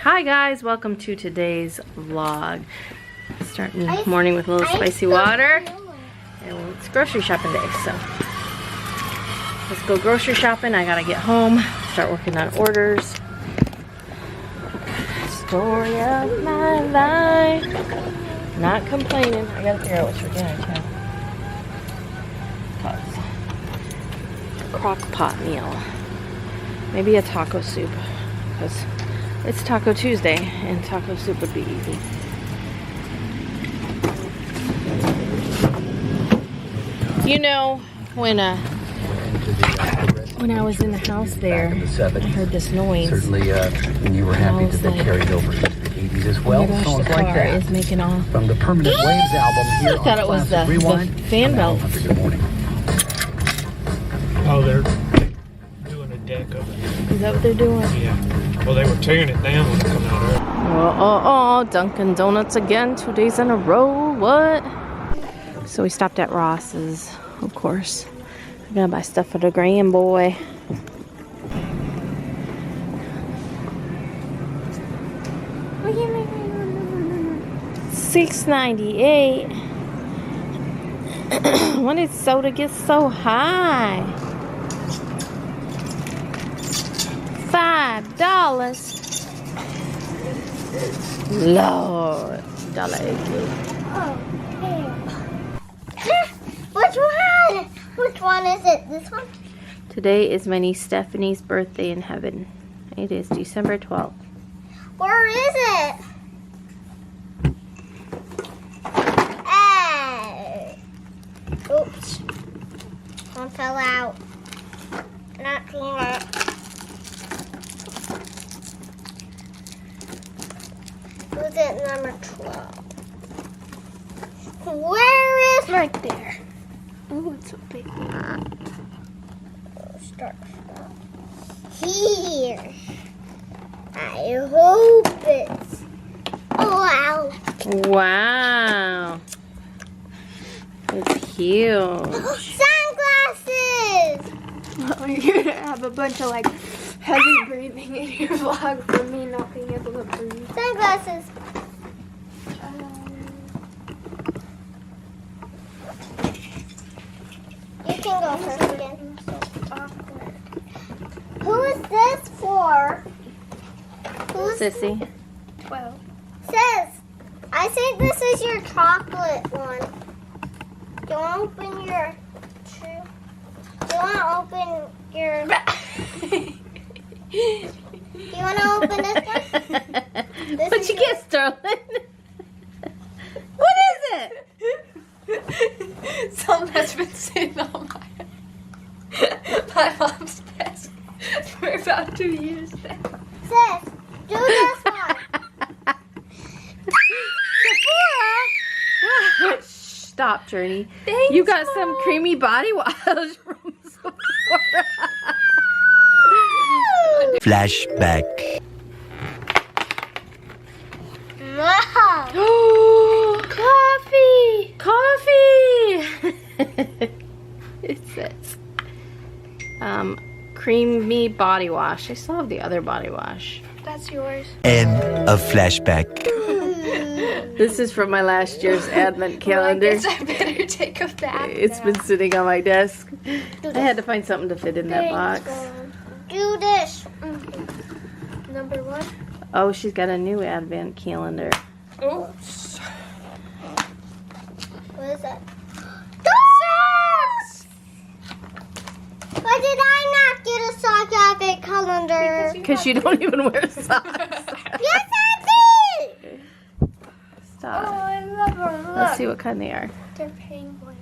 Hi guys, welcome to today's vlog. Starting the morning with a little spicy water. And it's grocery shopping day, so let's go grocery shopping. I gotta get home, start working on orders. Story of my life. Not complaining. I gotta figure out what's for dinner too. Crock pot meal. Maybe a taco soup, because it's Taco Tuesday and taco soup would be easy. You know, when I was in the house there, I heard this noise. Certainly, and you were happy that they carried over into the 80s as well. Oh my gosh, the car is making off. From the Permanent Waves album here I thought it was the fan belt. Good morning. Oh, they're doing a deck of it. Is that what they're doing? Yeah. Well, they were tearing it down when it came out earlier. Oh, Dunkin' Donuts again, 2 days in a row. What? So we stopped at Ross's, of course. I'm gonna buy stuff for the grand boy. $6.98. When did soda get so high? $5. Lord, $1.80. Which one? Which one is it? This one? Today is my niece Stephanie's birthday in heaven. It is December 12th. Where is it? Hey. Oops. One fell out. Not doing it. Who's it? Number 12. Where is right there? Oh, it's so big. Start. Here. I hope it's. Oh, wow. Wow. It's huge. Sunglasses! You're gonna have a bunch of like heavy breathing in your vlog for me not being able to breathe. Sunglasses. You can go first again. Who is this for? Who's Sissy. 12. Sis, I think this is your chocolate one. Do you want to open your two? Do you want to open your? Do you want to open this one? What'd you get, Sterling? What is it? Something that's been sitting on my mom's desk for about 2 years now. Sis, do this one. Stop, Journey. Thanks, You got Mom. some creamy body wash from Sephora. Flashback. Wow. Oh, coffee! It says, creamy body wash. I still have the other body wash. That's yours. End of flashback. This is from my last year's advent calendar. Well, I guess I better take a bath. It's been sitting on my desk. I had to find something to fit in that box. Do this. Number 1. Oh, she's got a new advent calendar. Oops. What is that? Socks! Why did I not get a sock advent calendar? Because you don't even wear socks. Yes, I did! Oh, Stop. I love her. Look. Let's see what kind they are. They're penguins.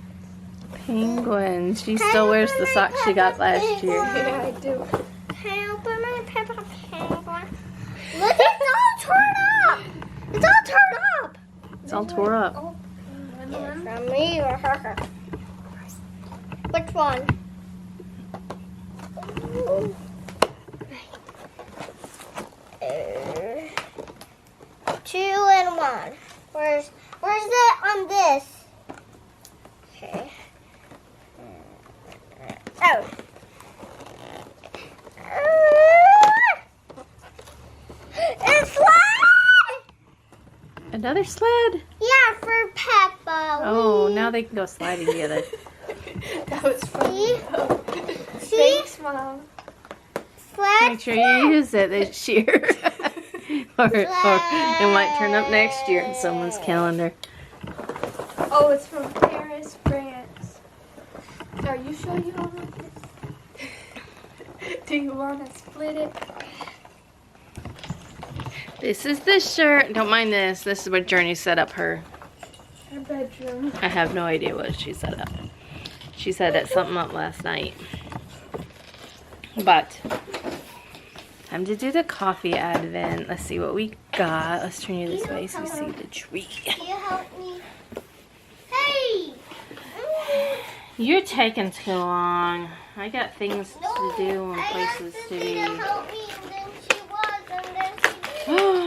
Penguins. She still wears the socks she got last year. Yeah, I do. Can I open my Peppa Penguin? Look, it's all turned up! It's all turned up! It's all tore up. Oh, penguin. From me or her? Which one? 2 and 1. Where's it on this? Okay. Oh. It's flying! Another sled? Yeah, for Peppa. Oh, now they can go sliding together. That was funny. See? Thanks, Mom. Sled. Make sure you use it this year. or it might turn up next year in someone's calendar. Oh, it's from Paris, France. Are you sure you want it? Do you want to split it? This is the shirt. Don't mind this. This is what Journey set up her. Her bedroom. I have no idea what she set up. She set something up last night. But time to do the coffee advent. Let's see what we got. Let's turn you this way so you see the tree. Can you help me? Hey! You're taking too long. I got things to do and places to be. Help me, and then she was, and then she didn't.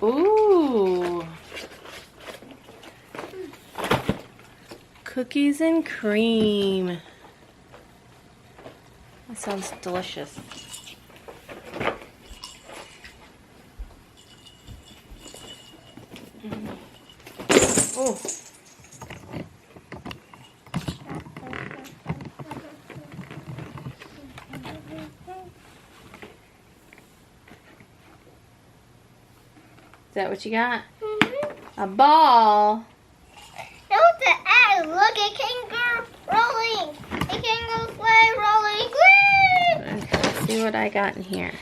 Ooh. Cookies and cream. That sounds delicious. Oh. Is that what you got? A ball. No, the egg. Look, it can go rolling. It can go slide rolling. Woo! Let's see what I got in here.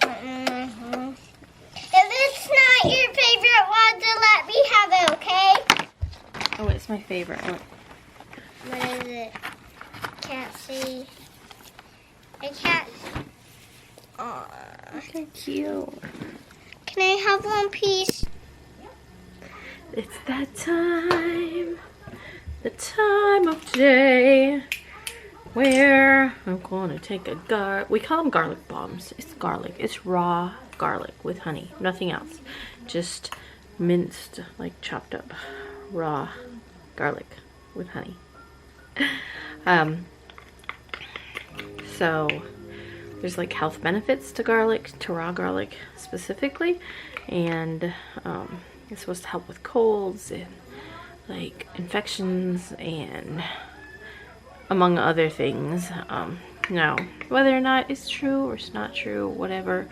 If it's not your favorite one, then let me have it, okay? Oh, it's my favorite one. What is it? Can't see. I can't. Aw. They're cute. Can I have one piece? It's that time. The time of day where I'm going to take a we call them garlic bombs. It's garlic. It's raw garlic with honey. Nothing else. Just minced, like chopped up raw garlic with honey. So there's like health benefits to garlic, to raw garlic specifically, and it's supposed to help with colds and like infections and among other things. Now, whether or not it's true or it's not true, whatever,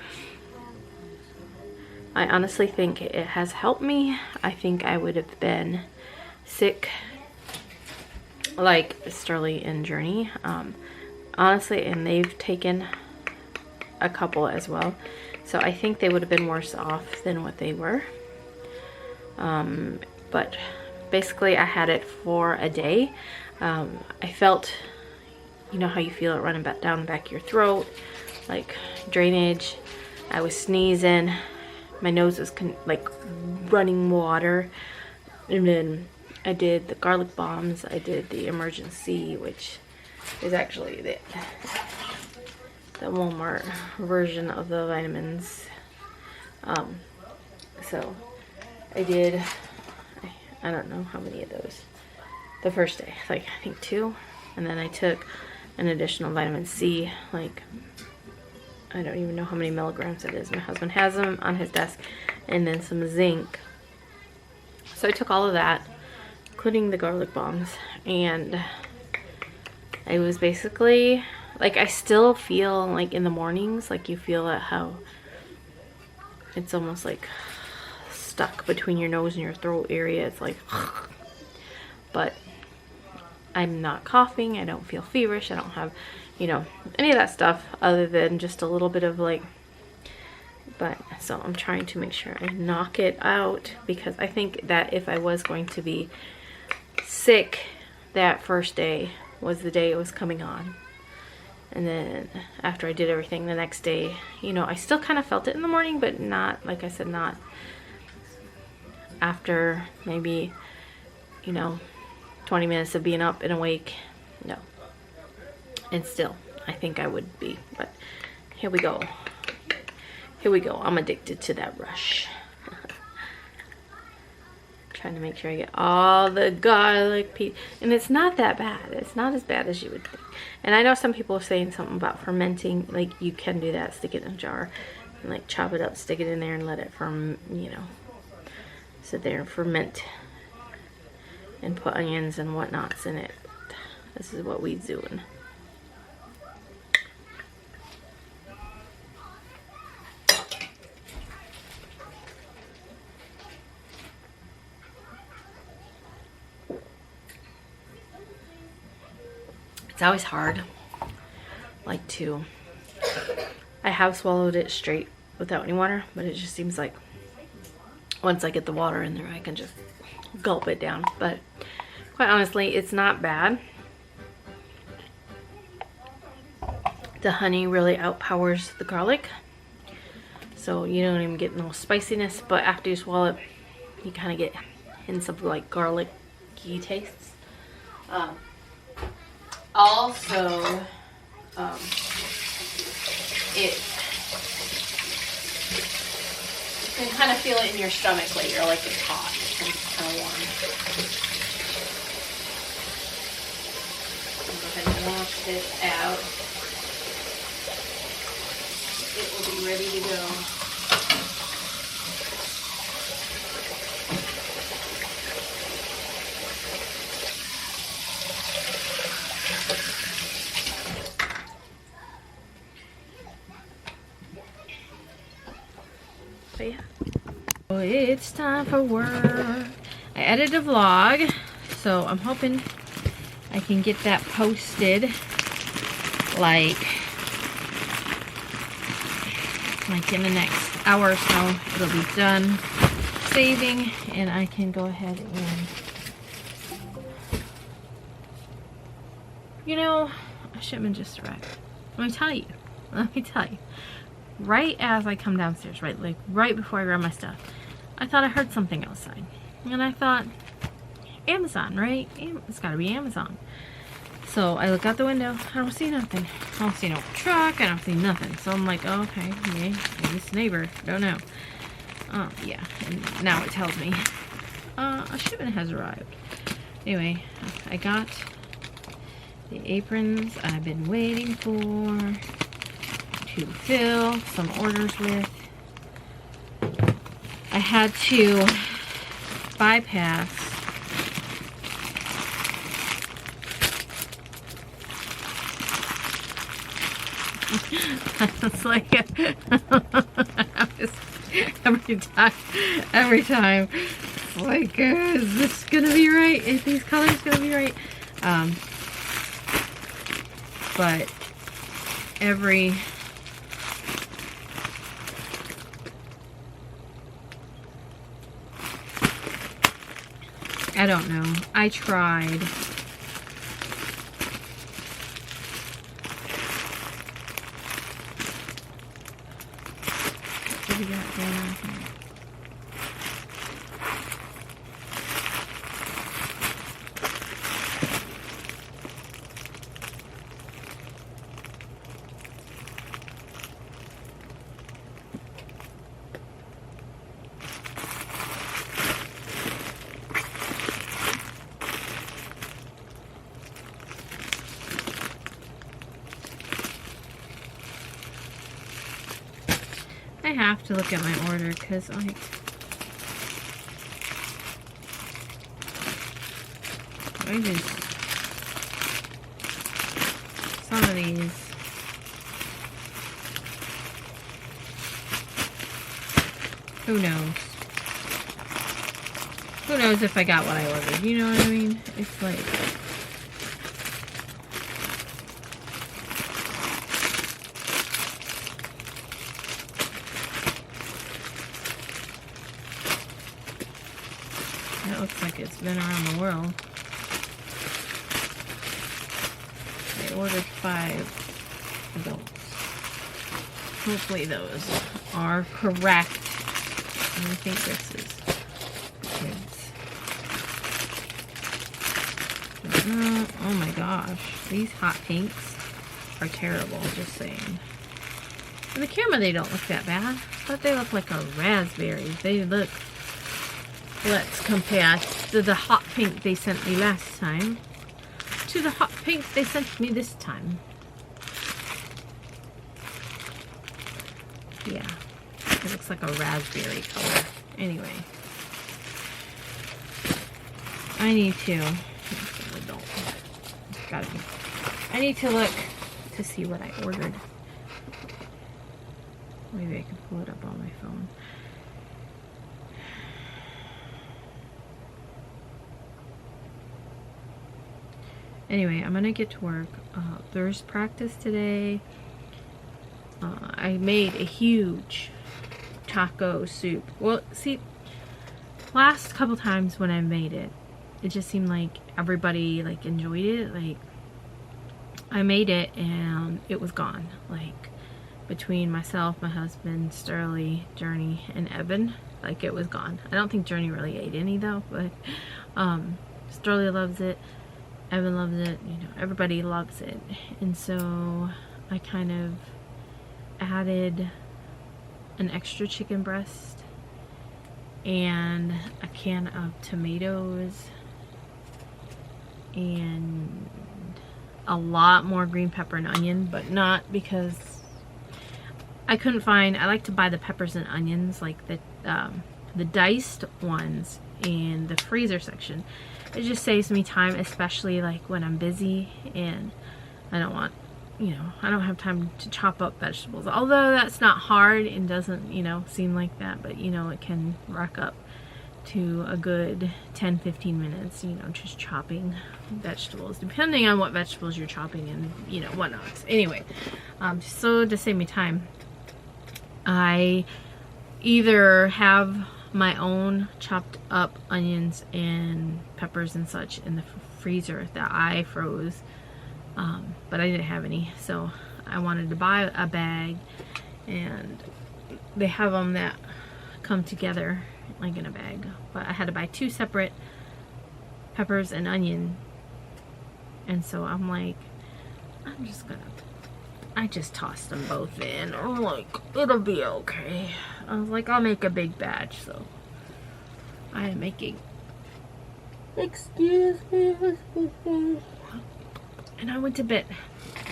I honestly think it has helped me. I think I would have been sick like Sterling and Journey, honestly, and they've taken a couple as well, so I think they would have been worse off than what they were. But basically I had it for a day. I felt, you know how you feel it running back down the back of your throat, like drainage. I was sneezing, my nose was like running water, and then I did the garlic bombs. I did the emergency, which is actually the Walmart version of the vitamins. So I did, I don't know how many of those the first day, like I think 2, and then I took an additional vitamin C, like I don't even know how many milligrams it is. My husband has them on his desk, and then some zinc. So I took all of that, including the garlic bombs, and I was basically like, I still feel like in the mornings, like you feel that how it's almost like stuck between your nose and your throat area. It's like, but I'm not coughing. I don't feel feverish. I don't have, you know, any of that stuff other than just a little bit of like, but so I'm trying to make sure I knock it out, because I think that if I was going to be sick, that first day was the day it was coming on. And then after I did everything the next day, you know, I still kind of felt it in the morning, but not, like I said, not after maybe, you know, 20 minutes of being up and awake. No. And still, I think I would be, but here we go. Here we go. I'm addicted to that rush. Trying to make sure I get all the garlic pieces. And it's not that bad. It's not as bad as you would think. And I know some people are saying something about fermenting. Like, you can do that. Stick it in a jar and like chop it up, stick it in there and let it you know, sit there and ferment and put onions and whatnots in it. This is what we's doing. It's always hard, like I have swallowed it straight without any water, but it just seems like once I get the water in there, I can just gulp it down. But quite honestly, it's not bad. The honey really outpowers the garlic, so you don't even get no spiciness, but after you swallow it, you kind of get hints of like garlic-y tastes. Also, you can kind of feel it in your stomach later, like it's hot and it's kind of warm. Go ahead and wash this out. It will be ready to go. But yeah. So it's time for work. I edited a vlog, so I'm hoping I can get that posted like in the next hour or so. It'll be done saving and I can go ahead and, you know, a shipment just arrived. Let me tell you. Right as I come downstairs, right before I grab my stuff, I thought I heard something outside. And I thought, Amazon, right? It's gotta be Amazon. So I look out the window, I don't see nothing. I don't see no truck, I don't see nothing. So I'm like, oh, okay, maybe it's a neighbor, don't know. Yeah, and now it tells me a shipment has arrived. Anyway, I got the aprons I've been waiting for to fill some orders with. I had to bypass it's like every time it's like, is this gonna be right? Is these colors gonna be right? But I don't know. I tried. What do we got going on here? I have to look at my order because like some of these who knows if I got what I ordered, you know what I mean? It's like that looks like it's been around the world. I ordered 5 adults. Hopefully those are correct. And I think this is kids. Oh my gosh. These hot pinks are terrible, just saying. In the camera they don't look that bad, but they look like a raspberry. They look... Let's compare to the hot pink they sent me last time to the hot pink they sent me this time. Yeah, it looks like a raspberry color. Anyway, I need to. Gotta be. I need to look to see what I ordered. Maybe I can pull it up on my phone. Anyway, I'm gonna get to work. There's practice today. I made a huge taco soup. Well, see, last couple times when I made it, it just seemed like everybody like enjoyed it. Like, I made it and it was gone. Like, between myself, my husband, Sterling, Journey, and Evan, like, it was gone. I don't think Journey really ate any though, but Sterling loves it. Evan loves it, you know, everybody loves it. And so I kind of added an extra chicken breast and a can of tomatoes and a lot more green pepper and onion, but not because I couldn't find. I like to buy the peppers and onions, like the diced ones in the freezer section. It just saves me time, especially like when I'm busy and I don't want, you know, I don't have time to chop up vegetables. Although that's not hard and doesn't, you know, seem like that, but you know, it can rack up to a good 10-15 minutes, you know, just chopping vegetables, depending on what vegetables you're chopping and, you know, whatnot. Anyway, so to save me time, I either have my own chopped up onions and peppers and such in the freezer that I froze, but I didn't have any, so I wanted to buy a bag, and they have them that come together like in a bag, but I had to buy 2 separate peppers and onion, and so I'm like, I just tossed them both in. I'm like, it'll be okay. I was like, I'll make a big batch, so I am making, excuse me, and I went to bed.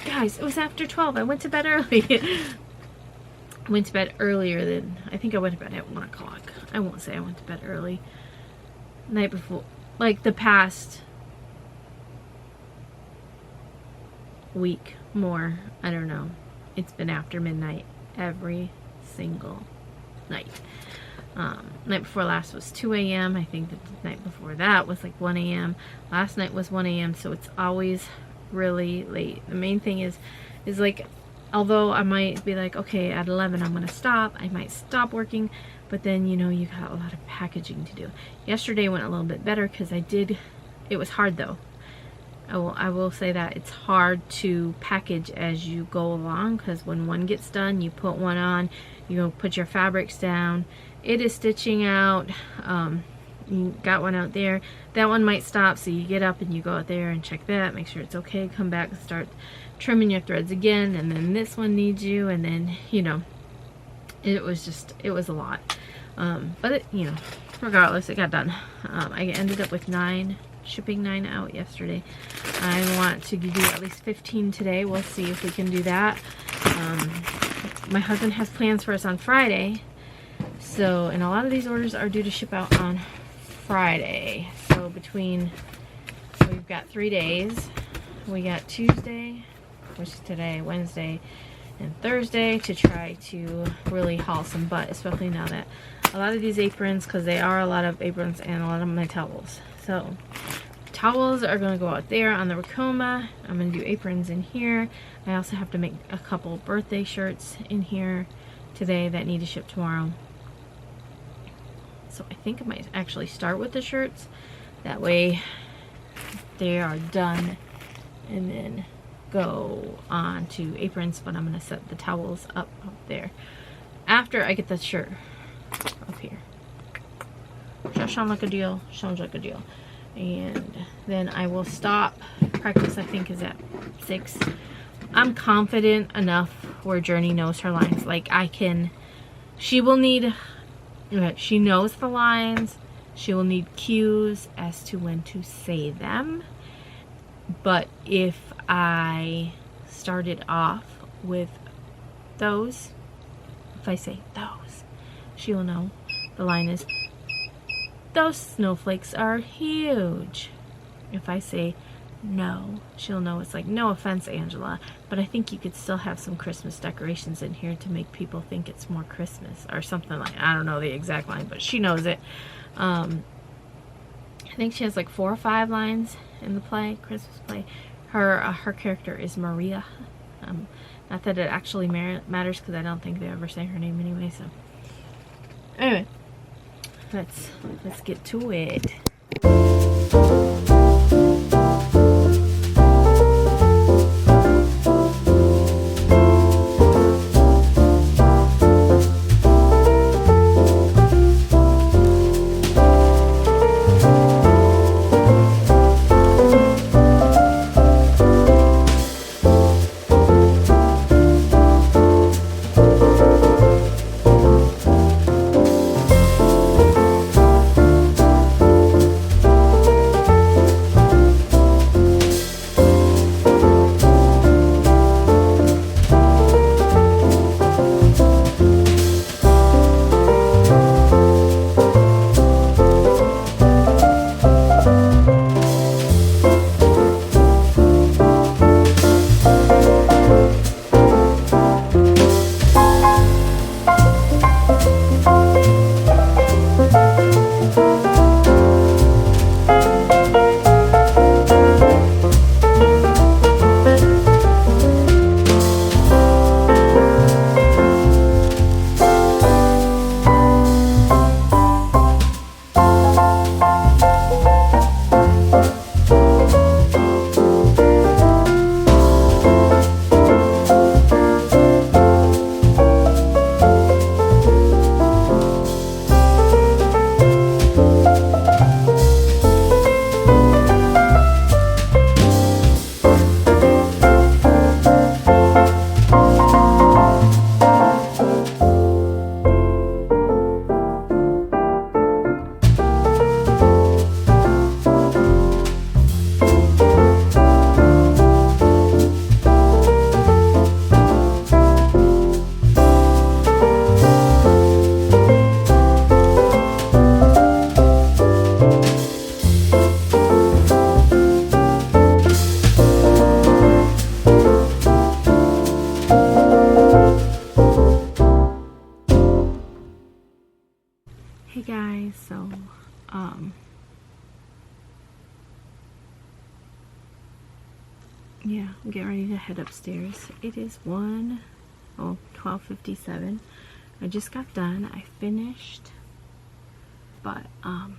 Guys, it was after 12. I went to bed early. I went to bed earlier than, I think I went to bed at 1 o'clock. I won't say I went to bed early. Night before, like the past week more, I don't know. It's been after midnight every single night. Night before last was 2 a.m. I think the night before that was like 1 a.m. Last night was 1 a.m. So it's always really late. The main thing is like, although I might be like, okay, at 11 I'm gonna stop, I might stop working, but then, you know, you got a lot of packaging to do. Yesterday went a little bit better because it was hard though. I will say that it's hard to package as you go along, because when one gets done, you put one on, you go put your fabrics down, it is stitching out, you got one out there, that one might stop, so you get up and you go out there and check that, make sure it's okay, come back and start trimming your threads again, and then this one needs you, and then, you know, it was a lot, but it, you know, regardless, it got done. I ended up with shipping 9 out yesterday. I want to do at least 15 today. We'll see if we can do that. My husband has plans for us on Friday, so, and a lot of these orders are due to ship out on Friday, so we've got 3 days. We got Tuesday, which is today, Wednesday, and Thursday to try to really haul some butt, especially now that a lot of these aprons, because they are a lot of aprons and a lot of my towels. So towels are going to go out there on the Racoma. I'm going to do aprons in here. I also have to make a couple birthday shirts in here today that need to ship tomorrow. So I think I might actually start with the shirts. That way they are done and then go on to aprons, but I'm going to set the towels up there after I get the shirt up here. Does that sound like a deal? Sounds like a deal. And then I will stop. Practice, I think, is at 6. I'm confident enough where Journey knows her lines. Like, she will need, she knows the lines. She will need cues as to when to say them. But if I started off with those, if I say those, she will know the line is Those snowflakes are huge. If I say no, she'll know it's like, no offense, Angela, but I think you could still have some Christmas decorations in here to make people think it's more Christmas or something like, I don't know the exact line, but she knows it. I think she has like 4 or 5 lines in the play, Christmas play. Her character is Maria. Not that it actually matters because I don't think they ever say her name anyway. So anyway, let's get to it. Hey guys, so yeah, I'm getting ready to head upstairs. It is 12:57. I just got done. I finished, but I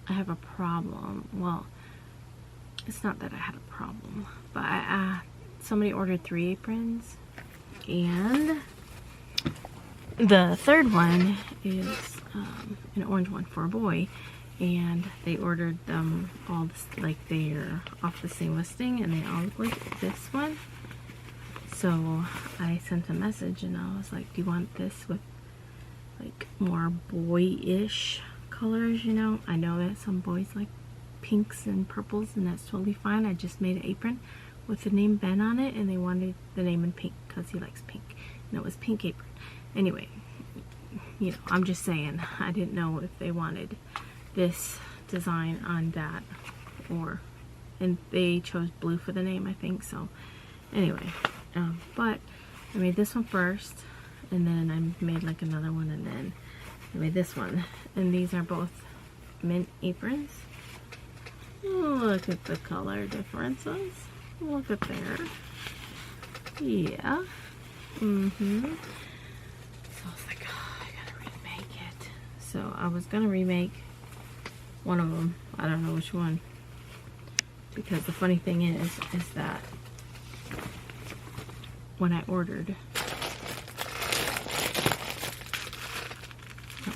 have a problem. Well, it's not that I had a problem, but somebody ordered 3 aprons, and the third one is an orange one for a boy, and they ordered them all this, like they're off the same listing, and they all look like this one. So I sent a message and I was like, do you want this with like more boyish colors? You know, I know that some boys like pinks and purples, and that's totally fine. I just made an apron with the name Ben on it, and they wanted the name in pink because he likes pink, and it was pink apron. Anyway, you know, I'm just saying, I didn't know if they wanted this design on that, or, and they chose blue for the name, I think. So anyway, but I made this one first, and then I made like another one, and then I made this one, and these are both mint aprons. Look at the color differences. Look at there. Yeah. So I was like, oh, I gotta remake it. So I was gonna remake one of them. I don't know which one, because the funny thing is that when I ordered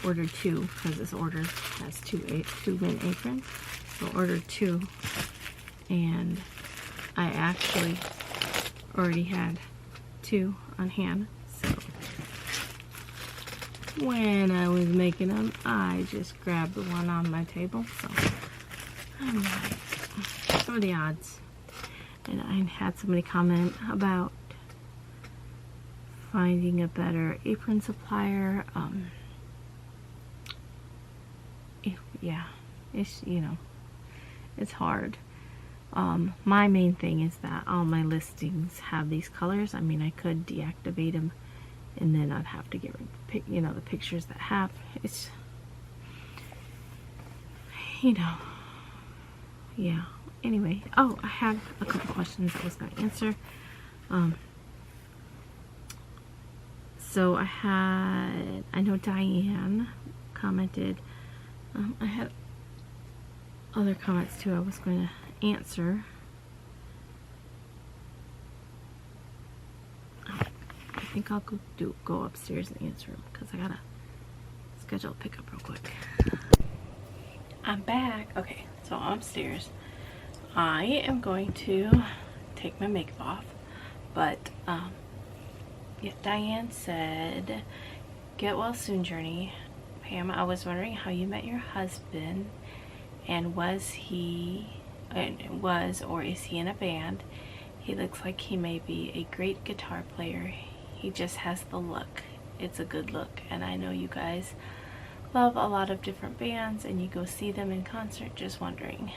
2, because this order has 2 mint aprons. So I ordered 2, and I actually already had 2 on hand. So when I was making them, I just grabbed the one on my table. So I'm like, what are the odds? And I had somebody comment about finding a better apron supplier. yeah, it's, you know, it's hard. My main thing is that all my listings have these colors. I mean, I could deactivate them and then I'd have to get rid of, you know, the pictures that have, it's, you know, yeah. Anyway, oh, I have a couple questions I was going to answer. So I know Diane commented, I had other comments too I was going to answer. I think I'll go upstairs and answer them because I gotta schedule a pickup real quick. I'm back. Okay, so I'm upstairs. I am going to take my makeup off, but yeah, Diane said, "Get well soon, Journey. Pam, I was wondering how you met your husband, and was or is he in a band? He looks like he may be a great guitar player. He just has the look. It's a good look, and I know you guys love a lot of different bands and you go see them in concert. Just wondering.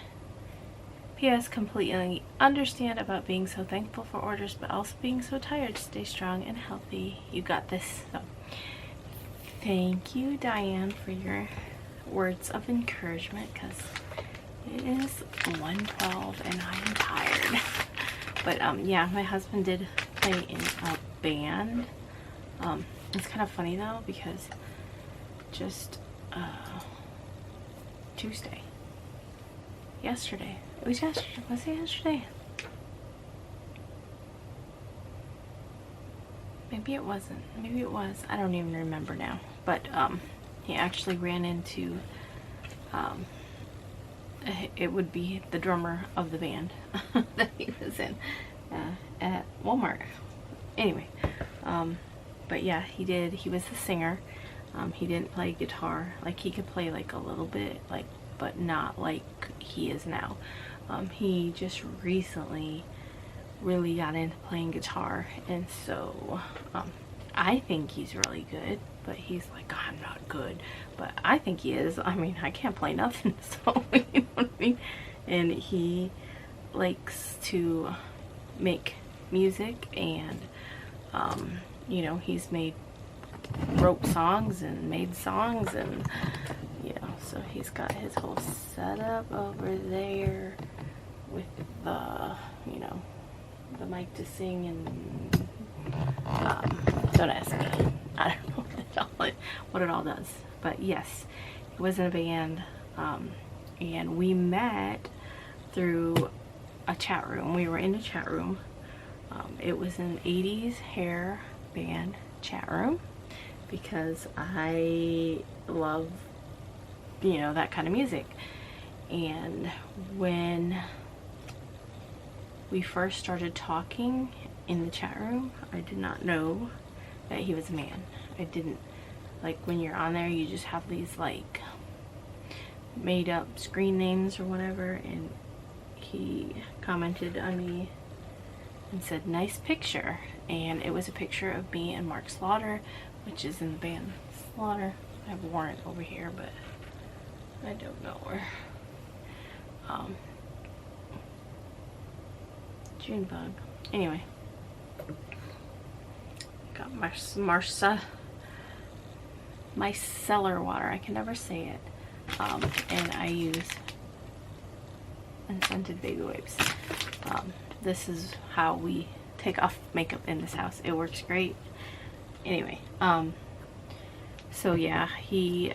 P.S. Completely understand about being so thankful for orders, but also being so tired. Stay strong and healthy. You got this." So, thank you, Diane, for your words of encouragement, because it is 1:12 and I am tired. But yeah, my husband did play in a band. It's kind of funny though, because just yesterday. Was it yesterday? Maybe it wasn't. Maybe it was. I don't even remember now. But he actually ran into it would be the drummer of the band that he was in at Walmart. Anyway, but yeah, he was the singer. He didn't play guitar. Like, he could play like a little bit, like, but not like he is now. He just recently really got into playing guitar, and so I think he's really good, but he's like, "I'm not good," but I think he is. I mean, I can't play nothing, so you know what I mean. And he likes to make music, and you know, he's wrote songs and made songs, and you know, so he's got his whole setup over there with the, you know, the mic to sing, and don't ask me. I don't know what it all does. But yes, he was in a band, and we met through a chat room. We were in a chat room. It was an 80s hair band chat room, because I love, you know, that kind of music. And when we first started talking in the chat room, I did not know that he was a man. I didn't, like, when you're on there, you just have these like made up screen names or whatever, and he commented on me and said, "Nice picture," and it was a picture of me and Mark Slaughter, which is in the band Slaughter. I have Warrant over here, but I don't know where. June bug. Anyway, got my micellar water. I can never say it. And I use unscented baby wipes. This is how we take off makeup in this house. It works great. Anyway, so yeah, he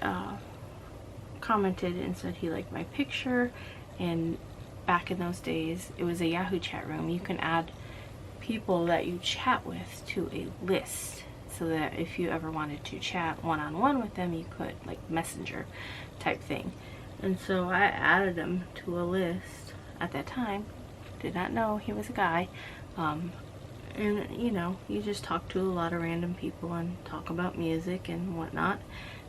commented and said he liked my picture, and back in those days, it was a Yahoo chat room. You can add people that you chat with to a list, so that if you ever wanted to chat one-on-one with them, you could, like messenger type thing. And so I added him to a list at that time. Did not know he was a guy. And you know, you just talk to a lot of random people and talk about music and whatnot.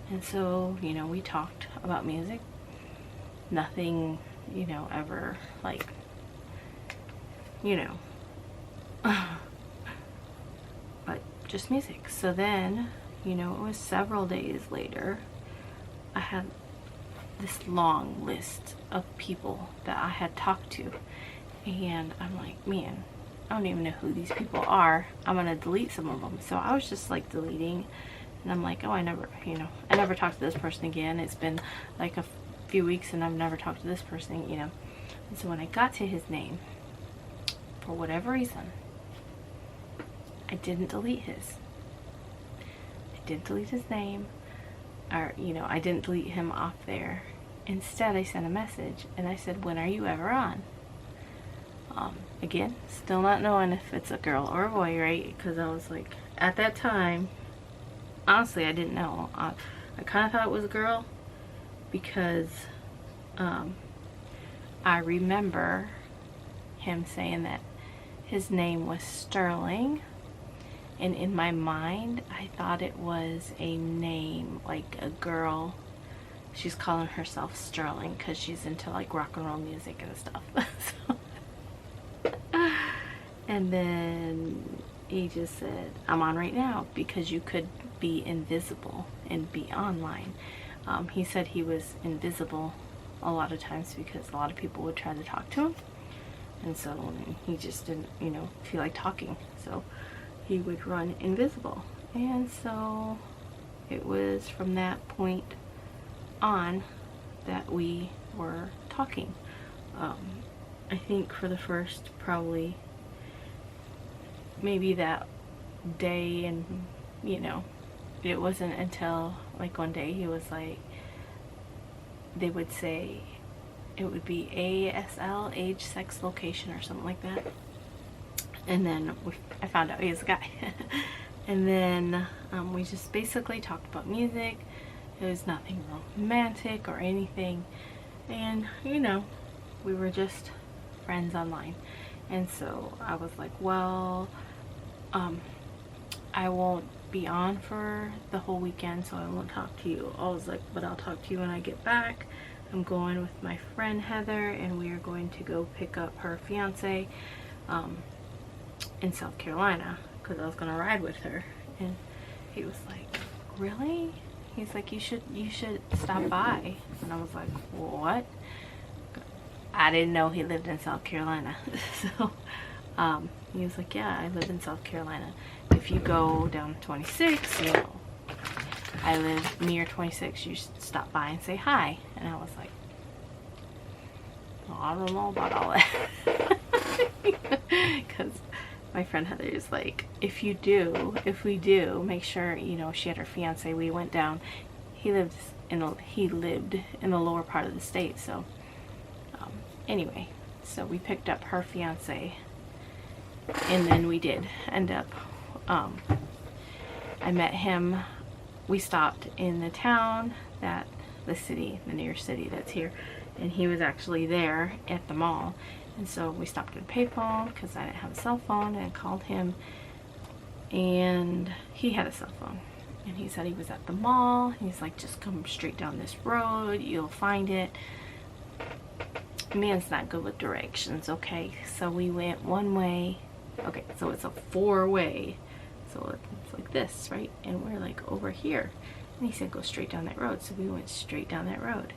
And so, you know, we talked about music. Nothing, you know, ever like, you know, but just music. So then, you know, it was several days later, I had this long list of people that I had talked to, and I'm like, man, I don't even know who these people are. I'm gonna delete some of them. So I was just like deleting, and I'm like, oh, I never talked to this person again. It's been like a few weeks and I've never talked to this person, you know. And so when I got to his name, for whatever reason, I didn't delete his. I didn't delete his name, or, you know, I didn't delete him off there. Instead, I sent a message and I said, when are you ever on? Again, still not knowing if it's a girl or a boy, right? Because I was like, at that time, honestly, I didn't know. I kind of thought it was a girl because I remember him saying that his name was Sterling, and in my mind I thought it was a name like a girl. She's calling herself Sterling because she's into like rock and roll music and stuff. So, and then he just said, I'm on right now because you could be invisible and be online. He said he was invisible a lot of times because a lot of people would try to talk to him, and so he just didn't, you know, feel like talking, so he would run invisible. And so it was from that point on that we were talking. I think for the first probably maybe that day, and you know, it wasn't until like one day he was like, they would say it would be ASL, age, sex, location, or something like that. And then I found out he was a guy. And then we just basically talked about music. It was nothing romantic or anything. And, you know, we were just friends online. And so I was like, well, I won't be on for the whole weekend, so I won't talk to you. I was like, but I'll talk to you when I get back. I'm going with my friend Heather, and we are going to go pick up her fiance in South Carolina because I was gonna ride with her. And he was like, really? He's like, you should stop by. And I was like, what? I didn't know he lived in South Carolina. So he was like, yeah, I live in South Carolina. If you go down 26, you know, I live near 26, you should stop by and say hi. And I was like, well, I don't know about all that. Because my friend Heather is like, if we do, make sure, you know, she had her fiance. We went down. He lived in the lower part of the state. So anyway, so we picked up her fiance, and then we did end up. I met him. We stopped in the town, the nearest city that's here, and he was actually there at the mall. And so we stopped at a payphone because I didn't have a cell phone, and I called him, and he had a cell phone. And he said he was at the mall. He's like, just come straight down this road, you'll find it. Man's not good with directions, okay? So we went one way. Okay, so it's a four-way. So it's like this, right? And we're like over here. And he said, go straight down that road. So we went straight down that road.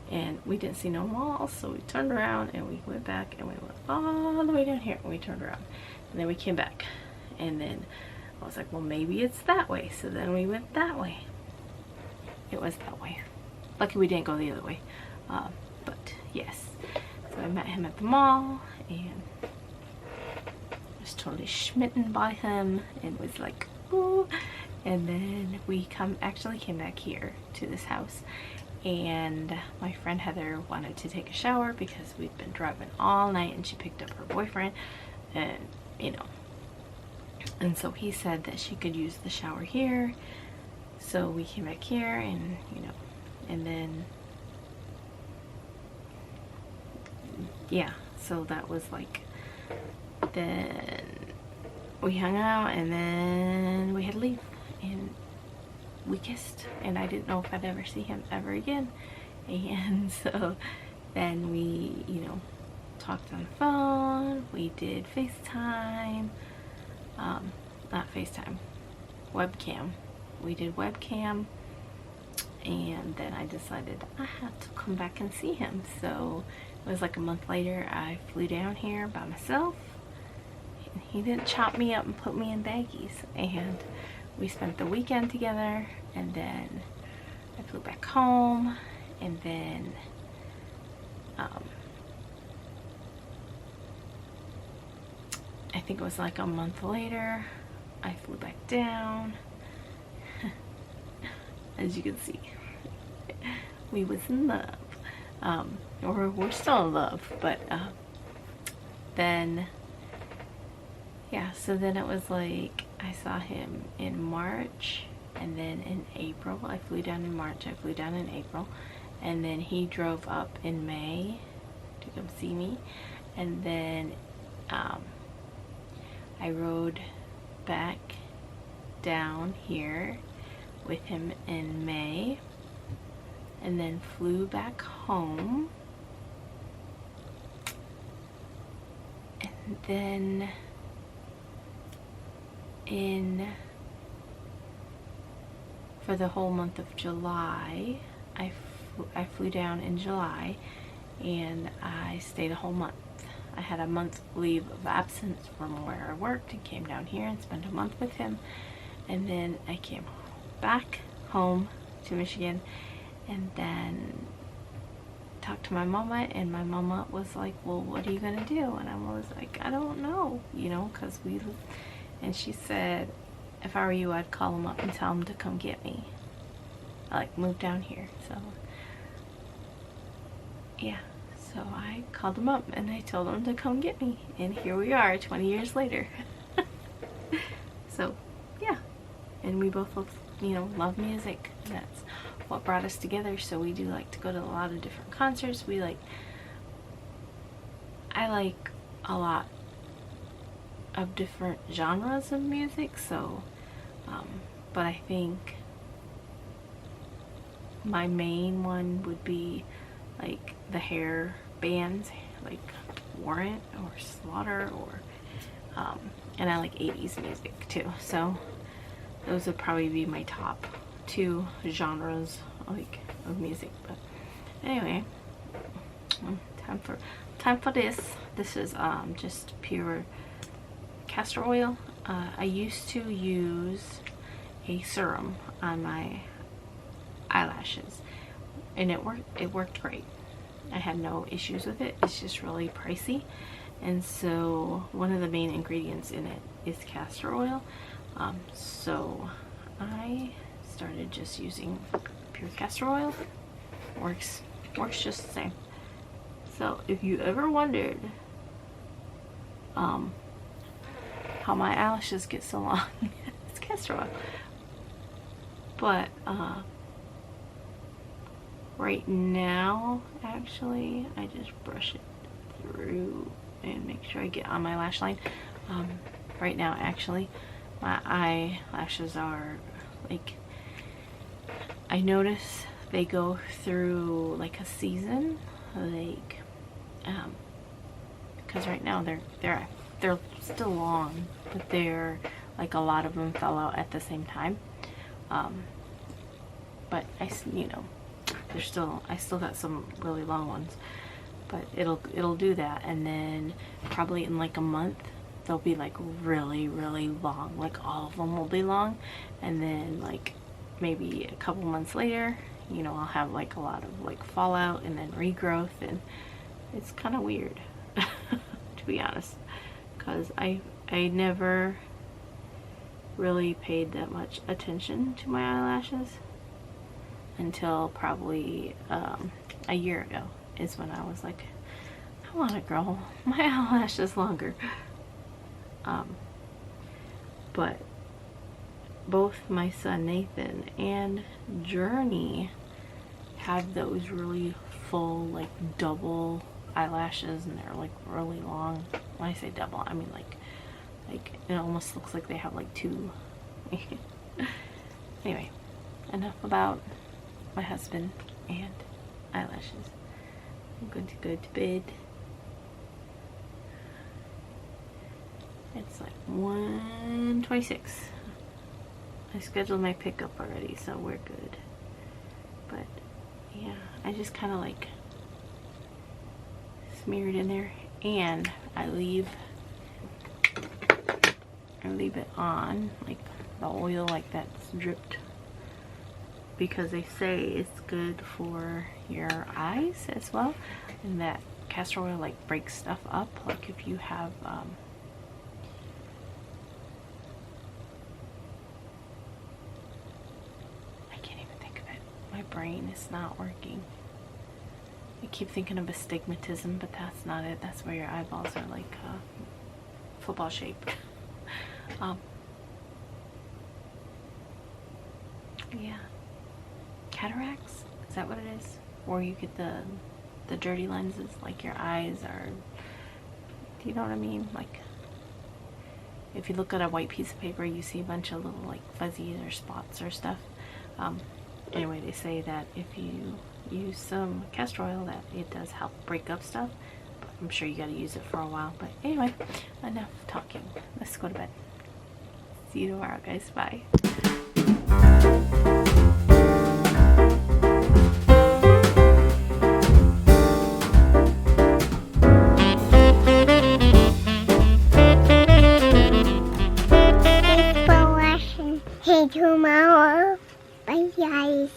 And we didn't see no malls, so we turned around and we went back, and we went all the way down here, and we turned around. And then we came back. And then I was like, well, maybe it's that way. So then we went that way. It was that way. Lucky we didn't go the other way. But yes. So I met him at the mall, and was totally smitten by him, and was like, ooh. And then we actually came back here to this house, and my friend Heather wanted to take a shower because we'd been driving all night, and she picked up her boyfriend, and you know, and so he said that she could use the shower here. So we came back here, and you know, and then yeah, so that was like, then we hung out, and then we had to leave, and we kissed, and I didn't know if I'd ever see him ever again. And so then we, you know, talked on the phone. We did FaceTime, not FaceTime, webcam. We did webcam, and then I decided I had to come back and see him. So it was like a month later, I flew down here by myself. He didn't chop me up and put me in baggies, and we spent the weekend together, and then I flew back home, and then I think it was like a month later, I flew back down. As you can see, we was in love, or we're still in love, but then, yeah, so then it was like, I saw him in March, and then in April. I flew down in March, I flew down in April, and then he drove up in May to come see me, and then I rode back down here with him in May, and then flew back home, and then for the whole month of July, I flew down in July, and I stayed a whole month. I had a month leave of absence from where I worked and came down here and spent a month with him, and then I came back home to Michigan, and then talked to my mama, and my mama was like, well, what are you gonna do? And I was like, I don't know, you know, because and she said, if I were you, I'd call him up and tell him to come get me. I like moved down here, so yeah. So I called him up and I told him to come get me, and here we are 20 years later. So yeah, and we both love music, and that's what brought us together. So we do like to go to a lot of different concerts. I like a lot of different genres of music, so but I think my main one would be like the hair bands, like Warrant or Slaughter, or and I like 80s music too, so those would probably be my top two genres like of music. But anyway, time for this. This is just pure castor oil. I used to use a serum on my eyelashes, and it worked great. I had no issues with it. It's just really pricey, and so one of the main ingredients in it is castor oil. So I started just using pure castor oil. Works just the same. So if you ever wondered how my eyelashes get so long, it's castor oil. But right now, actually, I just brush it through and make sure I get on my lash line. Right now, actually, my eyelashes are like, I notice they go through like a season, like because right now they're still long, but they're like, a lot of them fell out at the same time. But I still got some really long ones, but it'll do that, and then probably in like a month they'll be like really long, like all of them will be long, and then like maybe a couple months later, I'll have like a lot of like fallout and then regrowth, and it's kind of weird to be honest, because I never really paid that much attention to my eyelashes until probably a year ago is when I was like, I want to grow my eyelashes longer. But both my son Nathan and Journey have those really full, like double eyelashes, and they're like really long. When I say double, I mean like it almost looks like they have like two. Anyway, enough about my husband and eyelashes. I'm going to go to bed. It's like 1:26. I scheduled my pickup already, so we're good. Yeah, I just kind of like smear it in there, and I leave it on, like the oil like that's dripped, because they say it's good for your eyes as well, and that castor oil like breaks stuff up, like if you have I can't even think of it, my brain is not working. I keep thinking of astigmatism, but that's not it. That's where your eyeballs are like football shaped. Yeah, cataracts, is that what it is? Or you get the dirty lenses, like your eyes are, do you know what I mean? Like if you look at a white piece of paper, you see a bunch of little like fuzzies or spots or stuff. Anyway, they say that if you use some castor oil, that it does help break up stuff. But I'm sure you got to use it for a while. But anyway, enough talking. Let's go to bed. See you tomorrow, guys. Bye. Thanks for watching. See you tomorrow. Bye, guys.